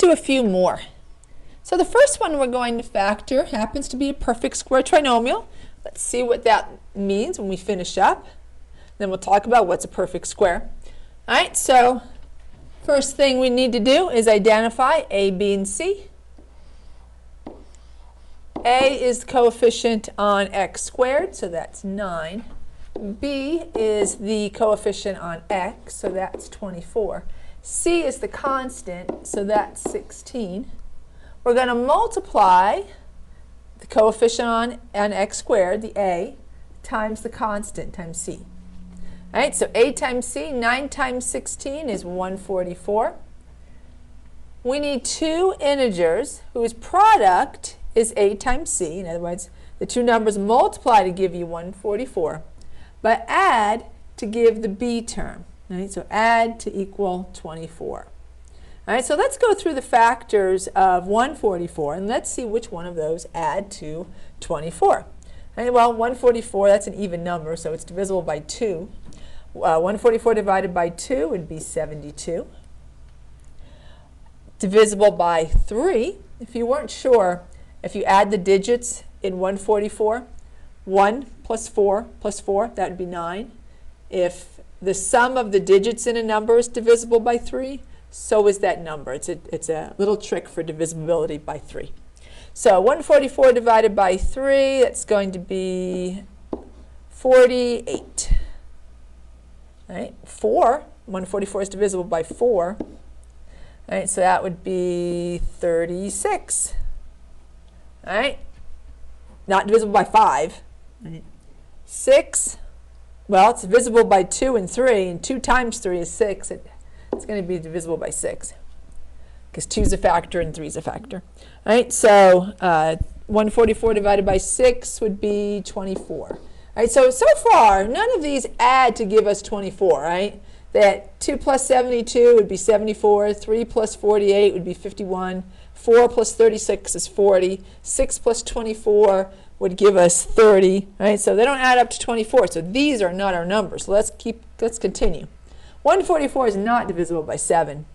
do a few more. So the first one we're going to factor happens to be a perfect square trinomial. Let's see what that means when we finish up. Then we'll talk about what's a perfect square. All right, so first thing we need to do is identify A, B, and C. A is the coefficient on x squared, so that's 9. B is the coefficient on x, so that's 24. C is the constant, so that's 16. We're going to multiply the coefficient on x squared, the A, times the constant, times C. All right, so A times C, 9 times 16 is 144. We need two integers whose product is A times C. In other words, the two numbers multiply to give you 144, but add to give the B term. All right, so add to equal 24. All right, so let's go through the factors of 144, and let's see which one of those add to 24. All right, well, 144, that's an even number, so it's divisible by 2. 144 divided by 2 would be 72. Divisible by 3, if you weren't sure, if you add the digits in 144, 1 plus 4 plus 4, that would be 9. If the sum of the digits in a number is divisible by 3, so is that number. It's a little trick for divisibility by 3. So 144 divided by 3, that's going to be 48. All right, 144 is divisible by 4. All right, so that would be 36. All right, not divisible by 5. Right. 6, well, it's divisible by 2 and 3, and 2 times 3 is 6. It's going to be divisible by 6, because 2 is a factor and 3 is a factor. All right, so 144 divided by 6 would be 24. All right, so far, none of these add to give us 24, right? That 2 plus 72 would be 74, 3 plus 48 would be 51, 4 plus 36 is 40, 6 plus 24 would give us 30, right? So they don't add up to 24, so these are not our numbers. So let's continue. 144 is not divisible by 7.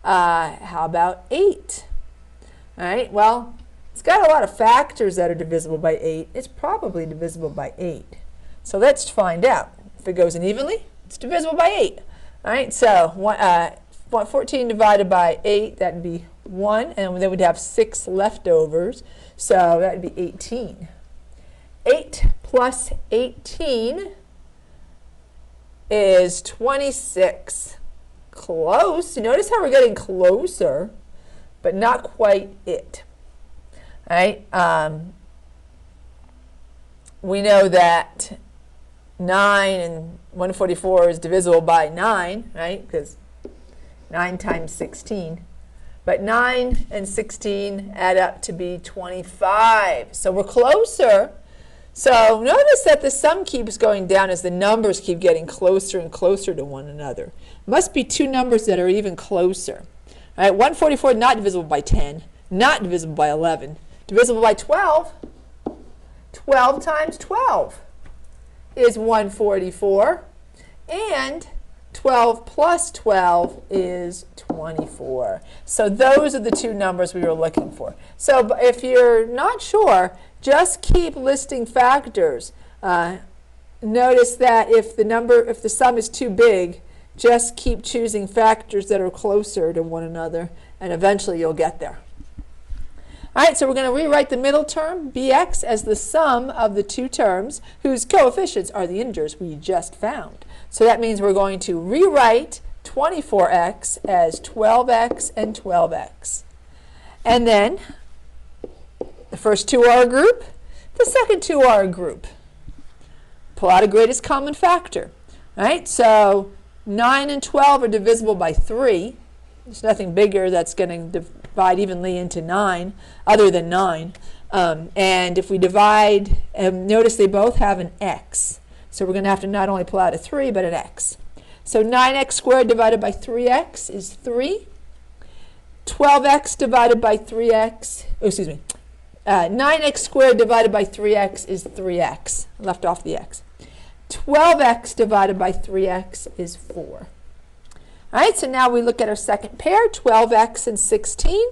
How about 8? All right, well, it's got a lot of factors that are divisible by 8. It's probably divisible by 8. So let's find out. If it goes in evenly, it's divisible by 8. All right, so 14 divided by 8, that would be 1, and then we'd have 6 leftovers, so that would be 18. 8 plus 18 is 26. Close. You notice how we're getting closer, but not quite it. All right, we know that 9 and 144 is divisible by 9, right? Because 9 times 16. But 9 and 16 add up to be 25. So we're closer. So notice that the sum keeps going down as the numbers keep getting closer and closer to one another. Must be two numbers that are even closer. All right, 144 not divisible by 10, not divisible by 11, divisible by 12. 12 times 12 is 144, and 12 plus 12 is 24. So those are the two numbers we were looking for. So if you're not sure, just keep listing factors. Notice that if the sum is too big, just keep choosing factors that are closer to one another, and eventually you'll get there. All right, so we're going to rewrite the middle term, bx, as the sum of the two terms whose coefficients are the integers we just found. So that means we're going to rewrite 24x as 12x and 12x. And then the first two are a group, the second two are a group. Pull out a greatest common factor. All right, so 9 and 12 are divisible by 3. There's nothing bigger that's going to divide evenly into 9 other than 9. And if we divide, notice they both have an x. So we're going to have to not only pull out a 3, but an x. So 9x squared divided by 3x is 3. 12x divided by 3x, 9x squared divided by 3x is 3x. Left off the x. 12x divided by 3x is 4. All right, so now we look at our second pair, 12x and 16.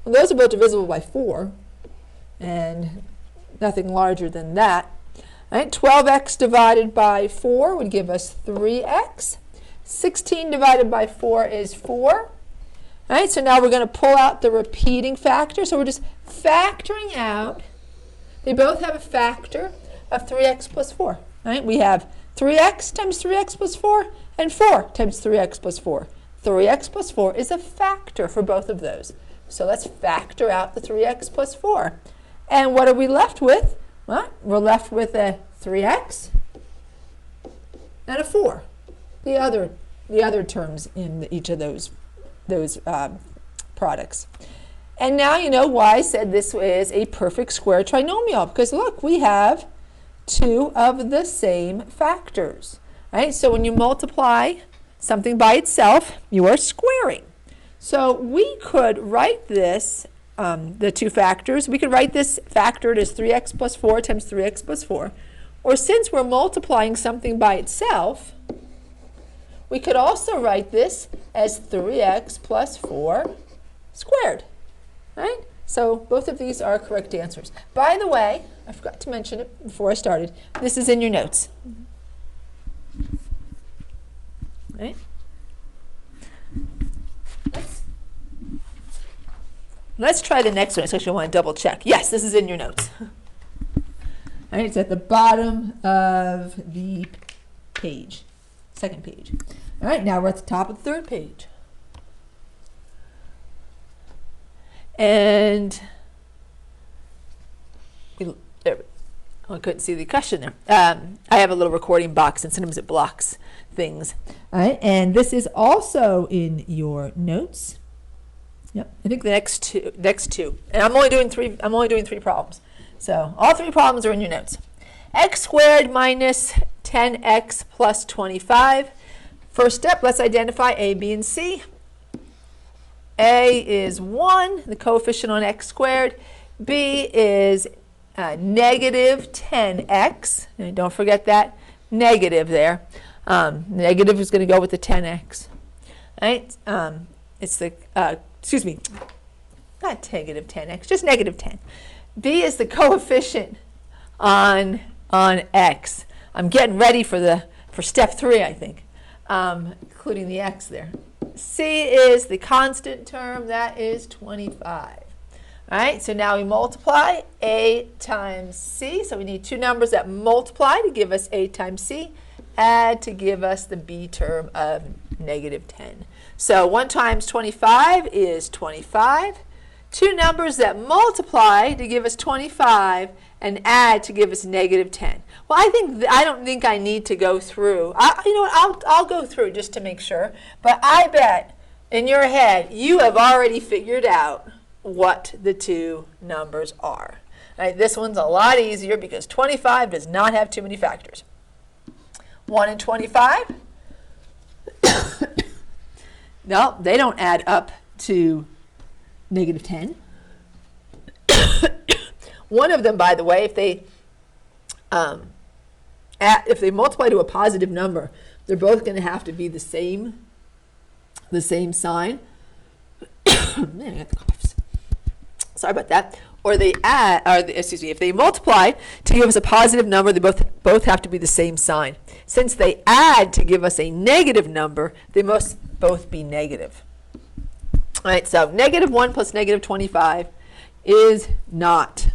Well, those are both divisible by 4, and nothing larger than that. All right, 12x divided by 4 would give us 3x. 16 divided by 4 is 4. All right, so now we're going to pull out the repeating factor. So we're just factoring out. They both have a factor of 3x plus 4. All right, we have 3x times 3x plus 4 and 4 times 3x plus 4. 3x plus 4 is a factor for both of those. So let's factor out the 3x plus 4. And what are we left with? Well, we're left with a 3x and a 4. The other terms in each of those products. And now you know why I said this is a perfect square trinomial, because look, we have 2 of the same factors. Right? So when you multiply something by itself, you are squaring. So we could write this, the 2 factors, we could write this factored as 3x plus 4 times 3x plus 4. Or since we're multiplying something by itself, we could also write this as 3x plus 4 squared. Right? So both of these are correct answers. By the way, I forgot to mention it before I started. This is in your notes. Right? Let's try the next one. I actually want to double check. Yes, this is in your notes. All right, it's at the bottom of the page, second page. All right, now we're at the top of the third page. And I couldn't see the question there. I have a little recording box, and sometimes it blocks things. All right, and this is also in your notes. Yep, I think the next two, and I'm only doing 3 problems. So all 3 problems are in your notes. X squared minus 10x plus 25. First step, let's identify A, B, and C. A is 1, the coefficient on x squared. B is negative 10x. And don't forget that negative there. Negative is going to go with the 10x. Right? It's the, excuse me, not negative 10x, just negative 10. B is the coefficient on x. I'm getting ready for step 3, I think, including the x there. C is the constant term, that is 25. All right, so now we multiply A times C. So we need 2 numbers that multiply to give us A times C, add to give us the B term of negative 10. So 1 times 25 is 25. 2 numbers that multiply to give us 25 and add to give us negative 10. Well, I don't think I need to go through. You know what? I'll go through just to make sure. But I bet in your head you have already figured out what the 2 numbers are. All right, this one's a lot easier because 25 does not have too many factors. 1 and 25. No, they don't add up to negative 10. One of them, by the way, if they multiply to a positive number, they're both going to have to be the same sign. Man, I got the coughs. Sorry about that. Or they if they multiply to give us a positive number, they both have to be the same sign. Since they add to give us a negative number, they must both be negative. All right, so negative 1 plus negative 25 is not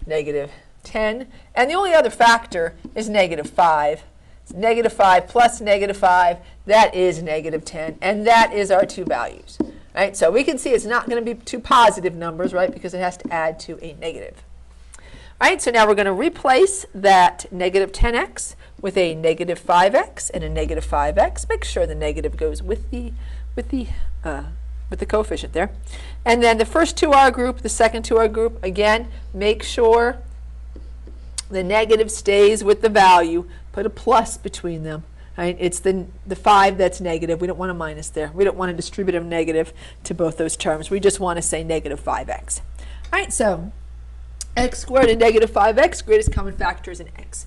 negative 10. And the only other factor is negative 5. It's negative 5 plus negative 5, that is negative 10. And that is our 2 values. Right, so we can see it's not going to be 2 positive numbers, right, because it has to add to a negative. All right, so now we're going to replace that negative 10x with a negative 5x and a negative 5x. Make sure the negative goes with the coefficient there. And then the first 2 are a group, the second 2 are a group. Again, make sure the negative stays with the value. Put a plus between them. Right? It's the 5 that's negative. We don't want a minus there. We don't want a distributive negative to both those terms. We just want to say negative 5x. All right, so x squared and negative 5x, greatest common factors in x.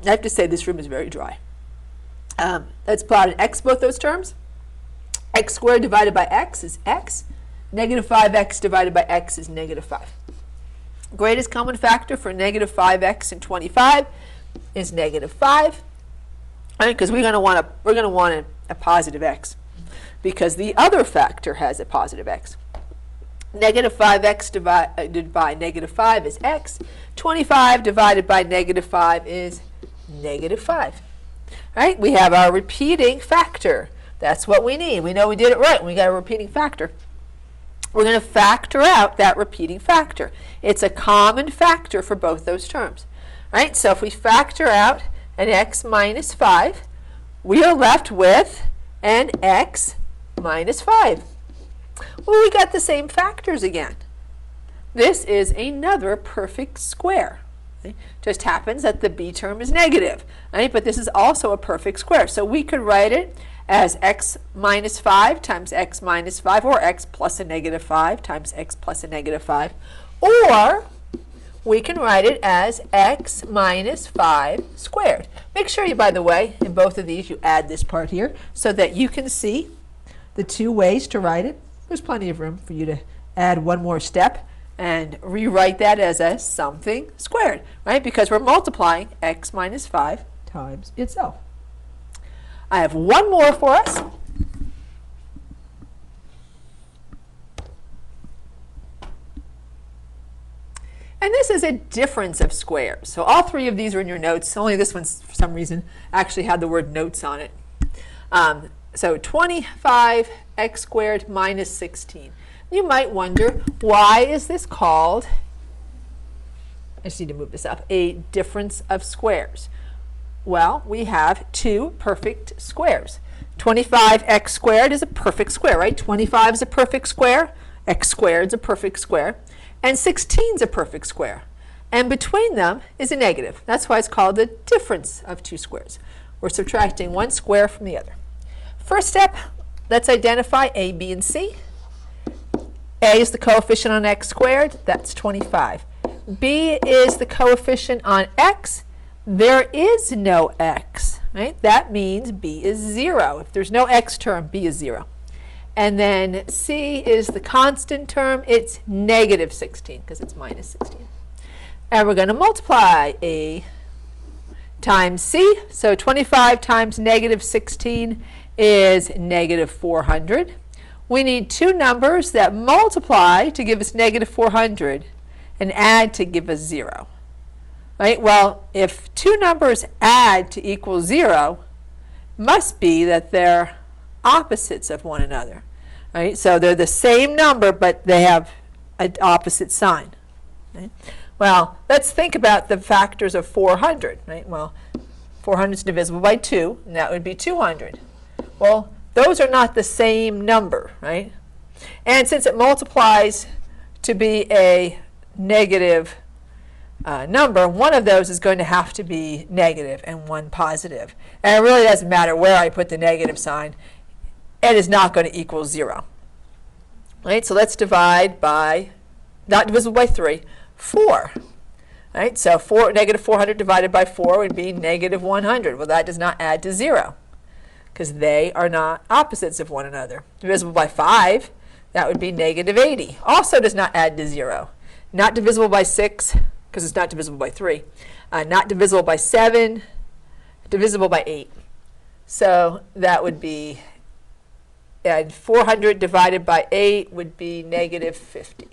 I have to say this room is very dry. Let's plot an x both those terms. X squared divided by x is x. Negative 5x divided by x is negative 5. Greatest common factor for negative 5x and 25 is negative 5. Right? Because we're going to want a positive x, because the other factor has a positive x. Negative 5x divided by negative 5 is x. 25 divided by negative 5 is negative 5. Right? We have our repeating factor. That's what we need. We know we did it right when we got a repeating factor. We're going to factor out that repeating factor. It's a common factor for both those terms. Right? So if we factor out an x minus 5, we are left with an x minus 5. Well, we got the same factors again. This is another perfect square. Okay? Just happens that the b term is negative, right? But this is also a perfect square. So we could write it as x minus 5 times x minus 5, or x plus a negative 5 times x plus a negative 5. Or we can write it as x minus 5 squared. Make sure you, by the way, in both of these, you add this part here so that you can see the two ways to write it. There's plenty of room for you to add one more step and rewrite that as a something squared, right? Because we're multiplying x minus 5 times itself. I have one more for us. And this is a difference of squares. So all three of these are in your notes. Only this one, for some reason, actually had the word notes on it. So 25x squared minus 16. You might wonder, why is this called, I just need to move this up, a difference of squares? Well, we have two perfect squares. 25x squared is a perfect square, right? 25 is a perfect square. X squared is a perfect square. And 16 is a perfect square. And between them is a negative. That's why it's called the difference of two squares. We're subtracting one square from the other. First step, let's identify a, b, and c. A is the coefficient on x squared. That's 25. B is the coefficient on x. There is no x, right? That means b is 0. If there's no x term, b is 0. And then c is the constant term. It's negative 16 because it's minus 16. And we're going to multiply a times c. So 25 times negative 16 is negative 400. We need two numbers that multiply to give us negative 400 and add to give us 0. Right? Well, if two numbers add to equal 0, must be that they're opposites of one another. Right? So they're the same number, but they have an opposite sign. Right? Well, let's think about the factors of 400. Right? Well, 400 is divisible by 2, and that would be 200. Well, those are not the same number, right? And since it multiplies to be a negative number, one of those is going to have to be negative and one positive. And it really doesn't matter where I put the negative sign. It is not going to equal 0. Right? So let's divide by, not divisible by 3, 4. Right? So negative 400 divided by 4 would be negative 100. Well, that does not add to 0, because they are not opposites of one another. Divisible by 5, that would be negative 80. Also does not add to 0. Not divisible by 6, because it's not divisible by 3. Not divisible by 7, divisible by 8. So that would be, 400 divided by 8 would be negative 50.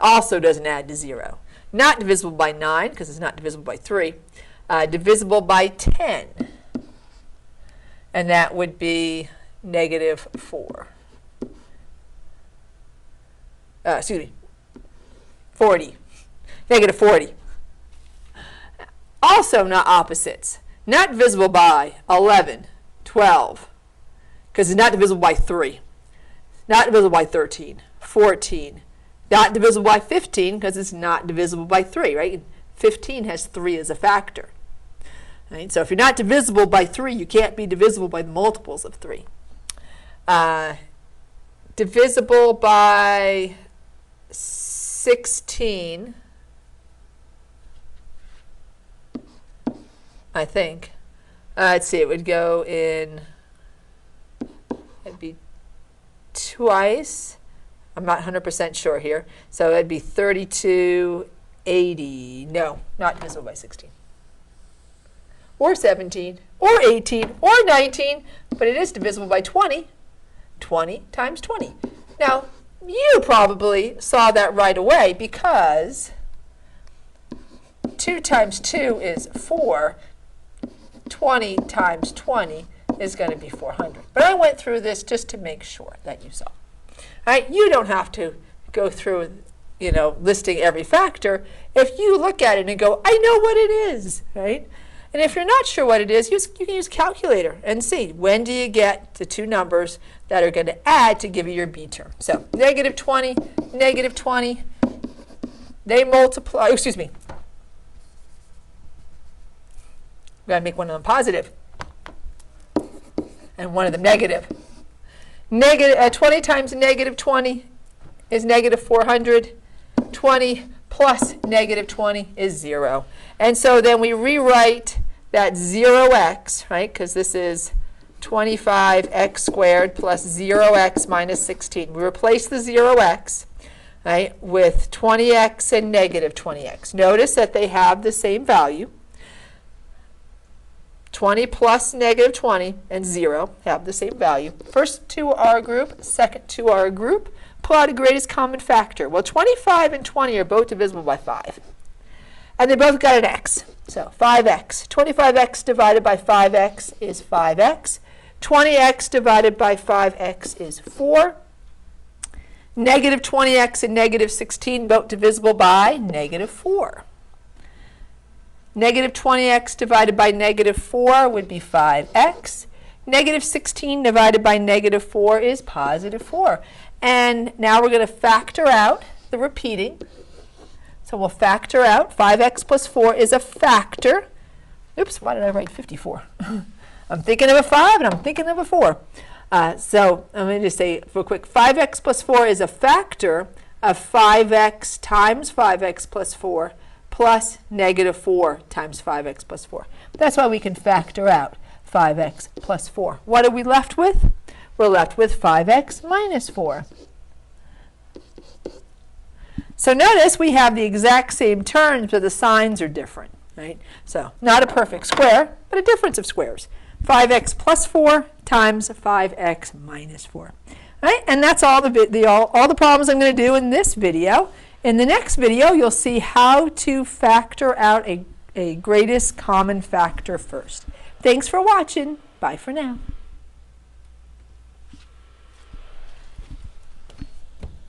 Also doesn't add to 0. Not divisible by 9, because it's not divisible by 3. Divisible by 10. And that would be negative 4. 40. Negative 40. Also not opposites. Not divisible by 11, 12, because it's not divisible by 3. Not divisible by 13, 14. Not divisible by 15, because it's not divisible by 3, right? 15 has 3 as a factor. Right? So if you're not divisible by 3, you can't be divisible by the multiples of 3. Divisible by 16 I think. Let's see, it would go in, it'd be twice. I'm not 100% sure here. So it'd be 3280. No, not divisible by 16. Or 17, or 18, or 19, but it is divisible by 20. 20 times 20. Now, you probably saw that right away because 2 times 2 is 4. 20 times 20 is going to be 400. But I went through this just to make sure that you saw. All right, you don't have to go through, listing every factor. If you look at it and go, I know what it is, right? And if you're not sure what it is, you can use a calculator and see when do you get the two numbers that are going to add to give you your B term. So negative 20, they multiply, excuse me. We've got to make one of them positive and one of them negative. 20 times negative 20 is negative 400. 20 plus negative 20 is 0. And so then we rewrite that 0x, right, because this is 25x squared plus 0x minus 16. We replace the 0x, right, with 20x and negative 20x. Notice that they have the same value. 20 plus negative 20 and 0 have the same value. First to our group, second to our group. Pull out a greatest common factor. Well, 25 and 20 are both divisible by 5. And they both got an x. So 5x. 25x divided by 5x is 5x. 20x divided by 5x is 4. Negative 20x and negative 16 both divisible by negative 4. Negative 20x divided by negative 4 would be 5x. Negative 16 divided by negative 4 is positive 4. And now we're going to factor out the repeating. So we'll factor out 5x plus 4 is a factor. Oops, why did I write 54? I'm thinking of a 5 and I'm thinking of a 4. So I'm going to just say real quick, 5x plus 4 is a factor of 5x times 5x plus 4 plus negative 4 times 5x plus 4. That's why we can factor out 5x plus 4. What are we left with? We're left with 5x minus 4. So notice we have the exact same terms, but the signs are different, right? So not a perfect square, but a difference of squares. 5x plus 4 times 5x minus 4. All right? And that's all the problems I'm going to do in this video. In the next video, you'll see how to factor out a greatest common factor first. Thanks for watching. Bye for now.